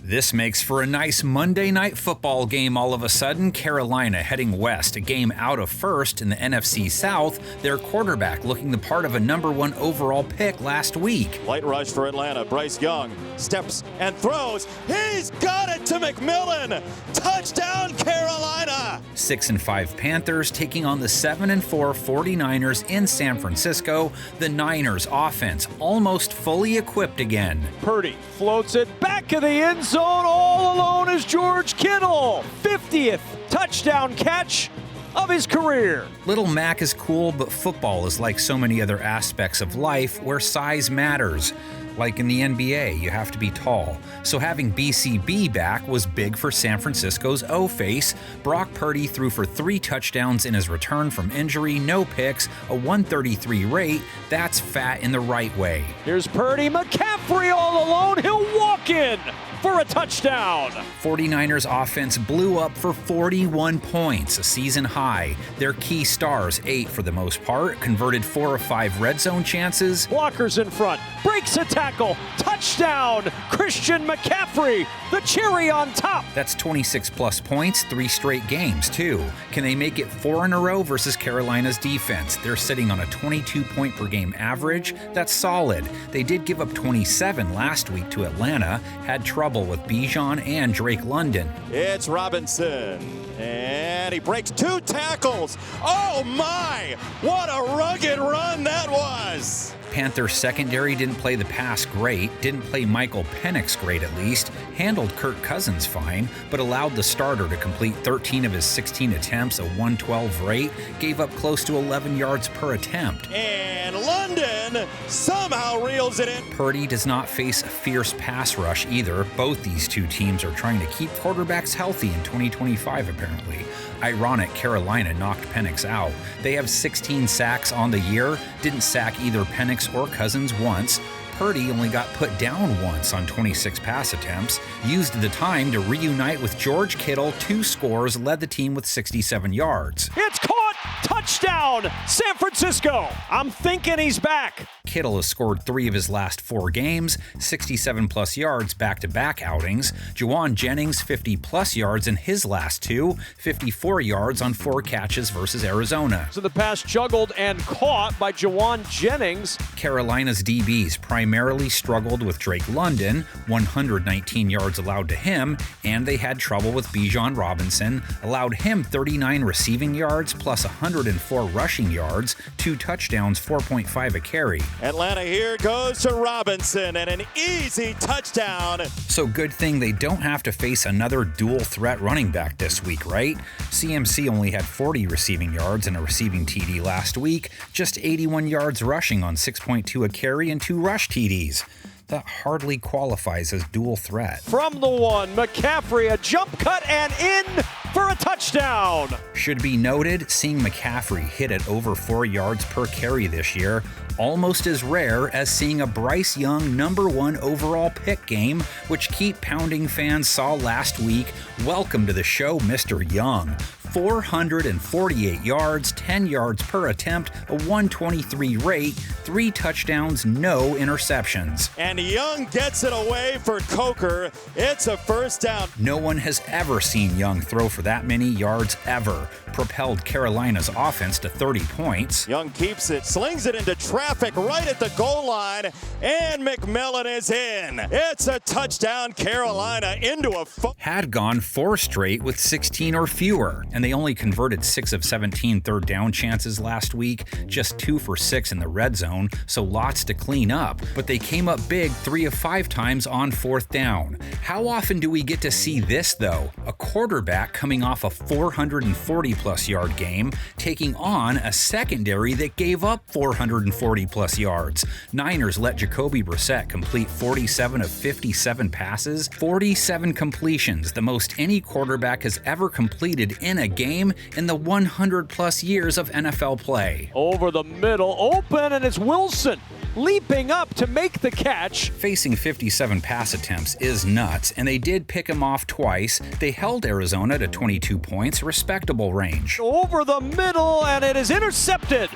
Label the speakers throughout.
Speaker 1: This makes for a nice Monday night football game all of a sudden. Carolina heading west, a game out of first in the NFC South. Their quarterback looking the part of a number 1 overall pick last week.
Speaker 2: Light rush for Atlanta. Bryce Young steps and throws. He's got it to McMillan. Touchdown Carolina.
Speaker 1: 6-5 Panthers taking on the 7-4 49ers in San Francisco. The Niners offense almost fully equipped again.
Speaker 3: Purdy floats it back in the end zone. All alone is George Kittle. 50th touchdown catch of his career.
Speaker 1: Little Mac is cool, but football is like so many other aspects of life where size matters. Like in the NBA, you have to be tall. So having BCB back was big for San Francisco's O-face. Brock Purdy threw for 3 touchdowns in his return from injury, no picks, a 133 rate. That's fat in the right way.
Speaker 3: Here's Purdy, McCaffrey all alone. He'll walk in for a touchdown.
Speaker 1: 49ers offense blew up for 41 points, a season high. Their key stars, 8 for the most part, converted 4 of 5 red zone chances.
Speaker 3: Blockers in front, breaks a tackle, touchdown, Christian McCaffrey, the cherry on top.
Speaker 1: That's 26 plus points, 3 straight games too. Can they make it 4 in a row versus Carolina's defense? They're sitting on a 22 point per game average. That's solid. They did give up 27 last week to Atlanta, had trouble with Bijan and Drake London.
Speaker 2: It's Robinson, and he breaks 2 tackles. Oh my, what a rugged run that was.
Speaker 1: Panthers secondary didn't play the pass great, didn't play Michael Penix great at least, handled Kirk Cousins fine, but allowed the starter to complete 13 of his 16 attempts, a 112 rate, gave up close to 11 yards per attempt.
Speaker 2: And London somehow reels it in.
Speaker 1: Purdy does not face a fierce pass rush either. Both these two teams are trying to keep quarterbacks healthy in 2025 apparently. Ironic, Carolina knocked Penix out. They have 16 sacks on the year, didn't sack either Penix or Cousins once. Purdy only got put down once on 26 pass attempts, used the time to reunite with George Kittle, 2 scores, led the team with 67 yards.
Speaker 3: It's caught! Touchdown, San Francisco! I'm thinking he's back.
Speaker 1: Kittle has scored 3 of his last 4 games, 67-plus yards back-to-back outings. Juwan Jennings, 50-plus yards in his last 2, 54 yards on 4 catches versus Arizona.
Speaker 3: So the pass juggled and caught by Juwan Jennings.
Speaker 1: Carolina's DBs primarily struggled with Drake London, 119 yards allowed to him, and they had trouble with Bijan Robinson, allowed him 39 receiving yards plus 104 rushing yards, 2 touchdowns, 4.5 a carry.
Speaker 2: Atlanta here goes to Robinson and an easy touchdown.
Speaker 1: So good thing they don't have to face another dual threat running back this week, right? CMC only had 40 receiving yards and a receiving TD last week, just 81 yards rushing on 6.2 a carry and 2 rush TDs. That hardly qualifies as dual threat.
Speaker 3: From the 1, McCaffrey, a jump cut and in for a touchdown.
Speaker 1: Should be noted, seeing McCaffrey hit at over 4 yards per carry this year, almost as rare as seeing a Bryce Young number 1 overall pick game, which Keep Pounding fans saw last week. Welcome to the show, Mr. Young. 448 yards, 10 yards per attempt, a 123 rate, 3 touchdowns, no interceptions.
Speaker 2: And Young gets it away for Coker. It's a first down.
Speaker 1: No one has ever seen Young throw for that many yards ever. Propelled Carolina's offense to 30 points.
Speaker 2: Young keeps it, slings it into traffic right at the goal line, and McMillan is in. It's a touchdown, Carolina into a...
Speaker 1: Had gone 4 straight with 16 or fewer, and they only converted 6 of 17 third down chances last week, just 2 for 6 in the red zone, so lots to clean up. But they came up big 3 of 5 times on 4th down. How often do we get to see this though? A quarterback coming off a 440-plus yard game, taking on a secondary that gave up 440-plus yards. Niners let Jacoby Brissett complete 47 of 57 passes, 47 completions, the most any quarterback has ever completed in a game in the 100-plus years of NFL play.
Speaker 3: Over the middle, open, and it's Wilson leaping up to make the catch.
Speaker 1: Facing 57 pass attempts is nuts, and they did pick him off twice. They held Arizona to 22 points, respectable range.
Speaker 3: Over the middle, and it is intercepted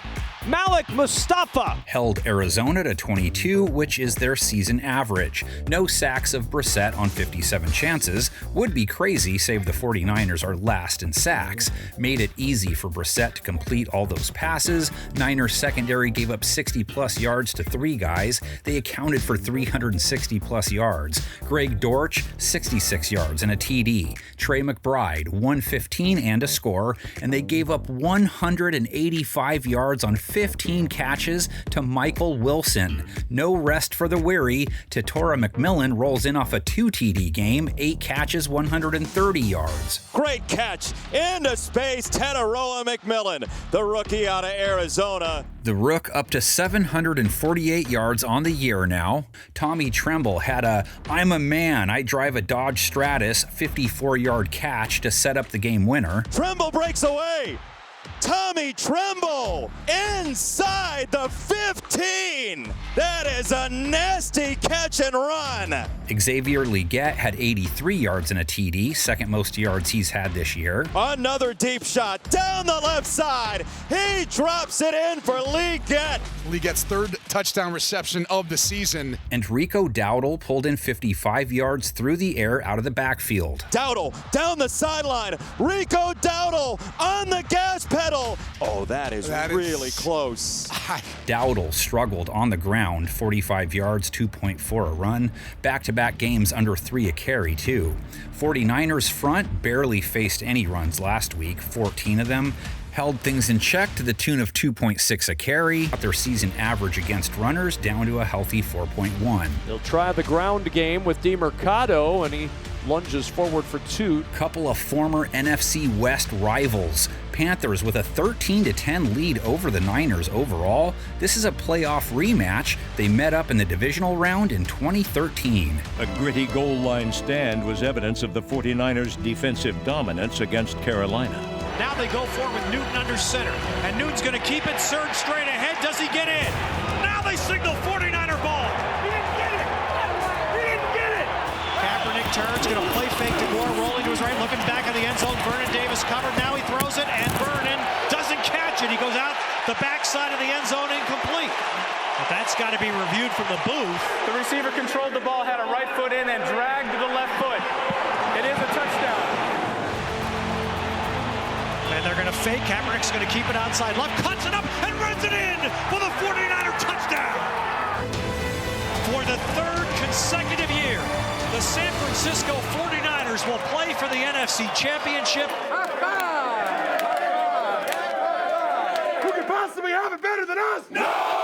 Speaker 3: Malik Mustafa
Speaker 1: held Arizona to 22, which is their season average. No sacks of Brissett on 57 chances. Would be crazy, save the 49ers are last in sacks. Made it easy for Brissett to complete all those passes. Niners secondary gave up 60-plus yards to 3 guys. They accounted for 360-plus yards. Greg Dortch, 66 yards and a TD. Trey McBride, 115 and a score. And they gave up 185 yards on 15 catches to Michael Wilson. No rest for the weary. Tatora McMillan rolls in off a 2 TD game, 8 catches, 130 yards.
Speaker 2: Great catch into space, Tatora McMillan, the rookie out of Arizona.
Speaker 1: The Rook up to 748 yards on the year now. Tommy Tremble had a "I'm a man, I drive a Dodge Stratus" 54-yard catch to set up the game winner.
Speaker 2: Tremble breaks away. Tommy Tremble inside the 15. That is a nasty catch and run.
Speaker 1: Xavier Legette had 83 yards and a TD, second most yards he's had this year.
Speaker 2: Another deep shot down the left side. He drops it in for Legette.
Speaker 4: Legette's third touchdown reception of the season.
Speaker 1: And Rico Dowdle pulled in 55 yards through the air out of the backfield.
Speaker 2: Dowdle down the sideline. Rico Dowdle on the gas pedal. Oh, that is really close.
Speaker 1: Dowdle struggled on the ground, 45 yards, 2.4 a run. Back-to-back games under 3 a carry, too. 49ers front barely faced any runs last week, 14 of them. Held things in check to the tune of 2.6 a carry. Got their season average against runners down to a healthy 4.1.
Speaker 3: They'll try the ground game with DeMercado, and he lunges forward for 2.
Speaker 1: Couple of former NFC West rivals. Panthers with a 13-10 lead over the Niners overall. This is a playoff rematch. They met up in the divisional round in 2013.
Speaker 5: A gritty goal line stand was evidence of the 49ers' defensive dominance against Carolina.
Speaker 6: Now they go for it with Newton under center. And Newton's going to keep it. Surge straight ahead. Does he get in? Now they signal 49er ball. He didn't get it. He didn't get it. Kaepernick turns, going to play fake to Gore, rolling to his right, looking back in the end zone. Vernon Davis covered. Now he throws it, and Vernon doesn't catch it. He goes out the backside of the end zone, incomplete. But that's got to be reviewed from the booth.
Speaker 7: The receiver controlled the ball, had a right foot in, and dragged to the left foot. It is a touchdown.
Speaker 6: And they're going to fake. Kaepernick's going to keep it outside left, cuts it up, and runs it in for the 49er touchdown. For the 3rd consecutive year, the San Francisco 49ers will play for the NFC Championship.
Speaker 7: Who could possibly have it better than us? No!